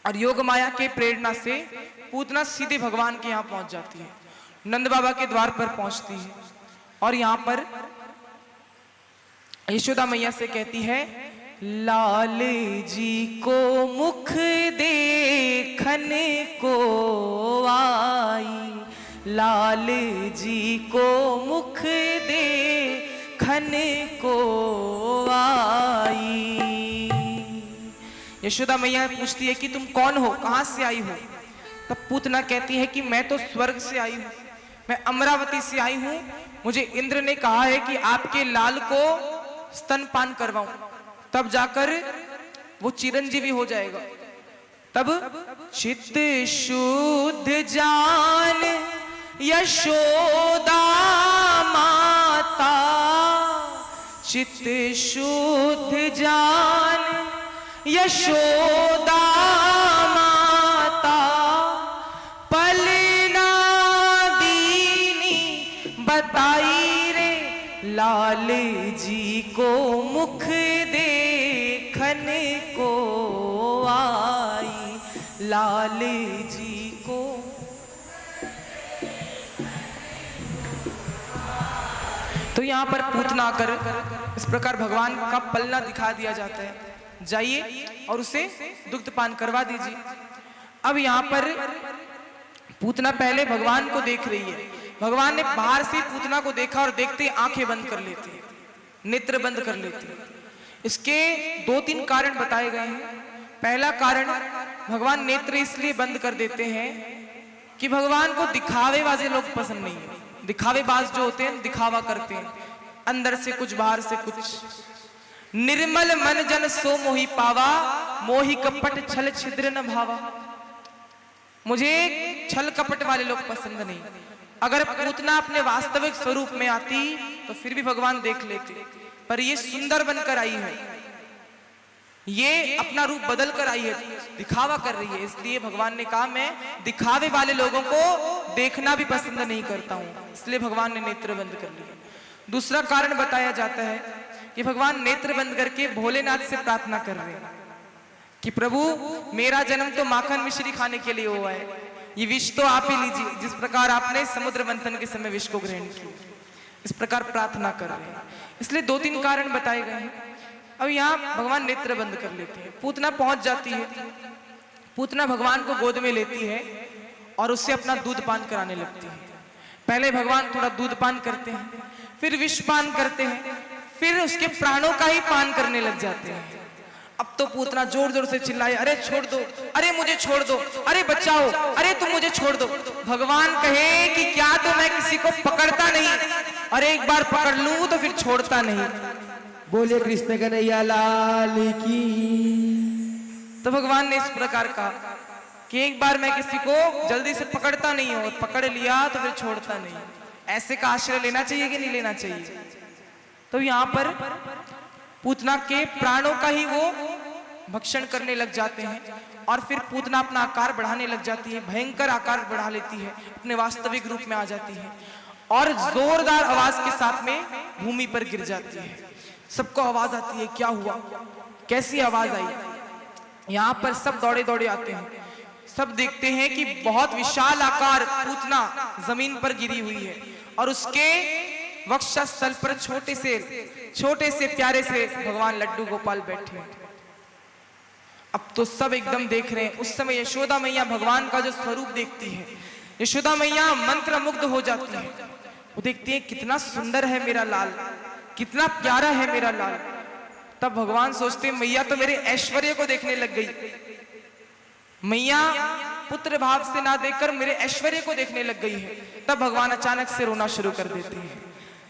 और योग माया के प्रेरणा से पूतना सीधे भगवान के यहाँ पहुंच जाती है, नंद बाबा के द्वार पर पहुंचती है और यहाँ पर यशोदा मैया से कहती है, लाल जी को मुख देखन को आई, लाल जी को मुख देखन को आई। यशोदा मैया पूछती है कि तुम कौन हो, कहां से आई हो? तब पूतना कहती है कि मैं तो स्वर्ग से आई हूं, मैं अमरावती से आई हूं। मुझे इंद्र ने कहा है कि आपके लाल को स्तनपान करवाऊं, तब जाकर वो चिरंजीवी हो जाएगा। तब चित्त शुद्ध जान यशोदा माता, चित्त शुद्ध जान यशोदा माता, पलना दीनी बताई रे, लाल जी को मुख देखन को आई, लाल जी को। तो यहाँ पर पूतना आकर इस प्रकार भगवान का पलना दिखा दिया जाता है, जाइए और उसे दुग्ध पान करवा दीजिए। अब यहाँ पर पूतना पहले भगवान को देख रही है, भगवान ने बाहर से पूतना को देखा और देखते ही आंखें बंद कर लेती है, नेत्र बंद कर लेती है। इसके 2-3 कारण बताए गए हैं। पहला कारण, भगवान नेत्र इसलिए बंद कर देते हैं कि भगवान को दिखावेबाज लोग पसंद नहीं है। दिखावेबाज जो होते हैं दिखावा करते हैं, अंदर से कुछ बाहर से कुछ। निर्मल मन जन सो मोहि पावा, मोहि कपट छल छिद्र न भावा। मुझे छल कपट वाले लोग पसंद नहीं। अगर पूतना अपने वास्तविक स्वरूप में आती तो फिर भी भगवान देख लेते, पर ये सुंदर बनकर आई है, ये अपना रूप बदल कर आई है, दिखावा कर रही है। इसलिए भगवान ने कहा मैं दिखावे वाले लोगों को देखना भी पसंद नहीं करता हूं, इसलिए भगवान ने नेत्र बंद कर लिया। दूसरा कारण बताया जाता है कि भगवान नेत्र बंद करके भोलेनाथ से प्रार्थना कर रहे हैं कि प्रभु मेरा जन्म तो माखन मिश्री खाने के लिए हुआ है, ये विष तो आप ही लीजिए, जिस प्रकार आपने समुद्र मंथन के समय विष को ग्रहण किया, इस प्रकार प्रार्थना कर रहे हैं। इसलिए 2-3 कारण बताए गए हैं। अब यहाँ भगवान नेत्र बंद कर लेते हैं, पूतना पहुंच जाती है, पूतना भगवान को गोद में लेती है और उससे अपना दूध पान कराने लगती है। पहले भगवान थोड़ा दूध पान करते हैं, फिर विष पान करते हैं, फिर उसके प्राणों का ही पान करने लग जाते हैं। अब तो पूतना जोर जोर से चिल्लाए, अरे छोड़ दो, अरे मुझे छोड़ दो, अरे बचाओ, अरे तुम मुझे छोड़ दो। भगवान कहे कि क्या तो मैं किसी को पकड़ता नहीं, और एक बार पकड़ लूं तो फिर छोड़ता नहीं। बोले कृष्ण कन्हैया लाल की। तो भगवान ने इस प्रकार कहा कि एक बार मैं किसी को जल्दी से पकड़ता नहीं हूं, और पकड़ लिया तो फिर छोड़ता नहीं। ऐसे का आश्रय लेना चाहिए कि नहीं लेना चाहिए? तो यहाँ पर पूतना के प्राणों का ही वो भक्षण करने लग जाते हैं, और फिर पूतना अपना आकार बढ़ाने लग जाती है, भयंकर आकार बढ़ा लेती है, अपने वास्तविक रूप में आ जाती है और जोरदार आवाज के साथ में भूमि पर गिर जाती है। सबको आवाज आती है, क्या हुआ, कैसी आवाज आई? यहाँ पर सब दौड़े दौड़े आते हैं, सब देखते हैं कि बहुत विशाल आकार पूतना जमीन पर गिरी हुई है और उसके वक्षस्थल पर छोटे से प्यारे से भगवान लड्डू गोपाल बैठे हैं। अब तो सब एकदम देख रहे हैं। उस समय यशोदा मैया भगवान का जो स्वरूप देखती है, यशोदा मैया मंत्र मुग्ध हो जाती है। वो देखती है कितना सुंदर है मेरा लाल, कितना प्यारा है मेरा लाल। तब भगवान सोचते हैं मैया तो मेरे ऐश्वर्य को देखने लग गई, मैया पुत्र भाव से ना देखकर मेरे ऐश्वर्य को देखने लग गई है। तब भगवान अचानक से रोना शुरू कर देते हैं,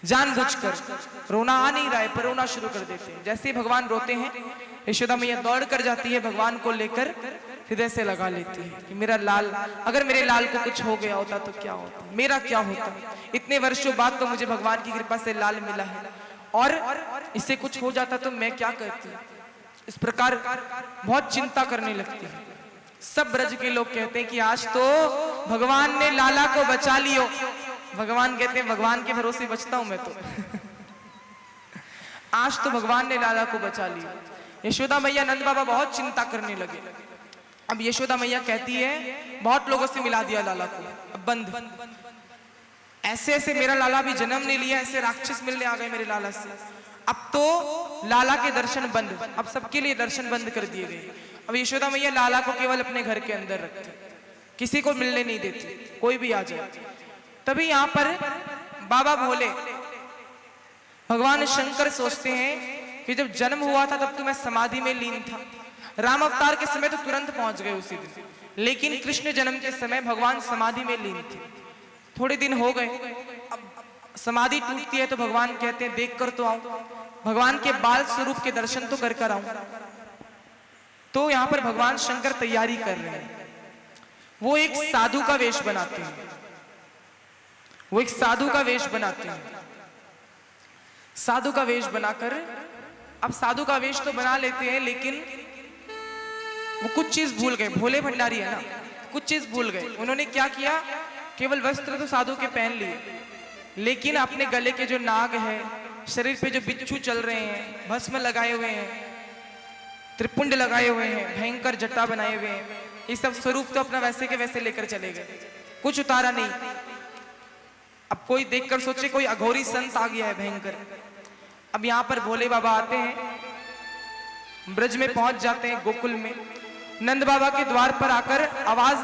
जानबूझकर। रोना आ नहीं रहा है पर रोना शुरू कर देते हैं। जैसे ही भगवान रोते हैं, यशोदा मैया दौड़ कर जाती है, भगवान को लेकर हृदय से लगा लेती है कि मेरा लाल, अगर मेरे लाल को कुछ हो गया होता तो क्या होता, मेरा क्या होता। इतने वर्षों बाद तो मुझे भगवान की कृपा से लाल मिला है, और इससे कुछ हो जाता तो मैं क्या करती। इस प्रकार बहुत चिंता करने लगती है। सब ब्रज के लोग कहते हैं कि आज तो भगवान ने लाला को बचा लियो। भगवान कहते हैं भगवान के भरोसे बचता हूं मैं तो आज तो भगवान ने लाला को बचा लिया। यशोदा मैया नंद बाबा बहुत चिंता करने लगे। अब यशोदा मैया कहती है बहुत लोगों से मिला दिया लाला को, अब बंद। ऐसे ऐसे मेरा लाला भी जन्म नहीं लिया, ऐसे राक्षस मिलने आ गए मेरे लाला से। अब तो लाला के दर्शन बंद, अब सबके लिए दर्शन बंद कर दिए गए। अब यशोदा मैया लाला को केवल अपने घर के अंदर रखती, किसी को मिलने नहीं देती, कोई भी आ जाए। तभी यहाँ पर बाबा भोले भगवान शंकर सोचते हैं कि जब जन्म हुआ था तब तो मैं समाधि में लीन था, राम अवतार के समय तो तुरंत पहुंच गए उसी दिन, लेकिन कृष्ण जन्म के समय भगवान समाधि में लीन थे। थोड़े दिन हो गए, अब समाधि टूटती है तो भगवान कहते हैं देख कर तो आऊं, भगवान के बाल स्वरूप के दर्शन तो कर आऊं। तो यहाँ पर भगवान शंकर तैयारी कर रहे हैं, वो एक साधु का वेश बनाते हैं, वो एक साधु का वेश बनाते हैं। साधु का वेश बनाकर, अब साधु का वेश तो बना लेते हैं लेकिन वो कुछ चीज भूल गए, भोले भंडारी है ना, कुछ चीज भूल गए। उन्होंने क्या किया, केवल वस्त्र तो साधु के पहन लिए, लेकिन अपने गले के जो नाग है, शरीर पे जो बिच्छू चल रहे हैं, भस्म लगाए हुए हैं, त्रिपुंड लगाए हुए हैं, भयंकर जटा बनाए हुए हैं, ये सब स्वरूप तो अपना वैसे के वैसे लेकर चले गए, कुछ उतारा नहीं। अब कोई देखकर सोचे कोई अघोरी संत आ गया है भयंकर। अब यहाँ पर भोले बाबा आते हैं, ब्रज में पहुंच जाते हैं, गोकुल में नंद बाबा के द्वार पर आकर आवाज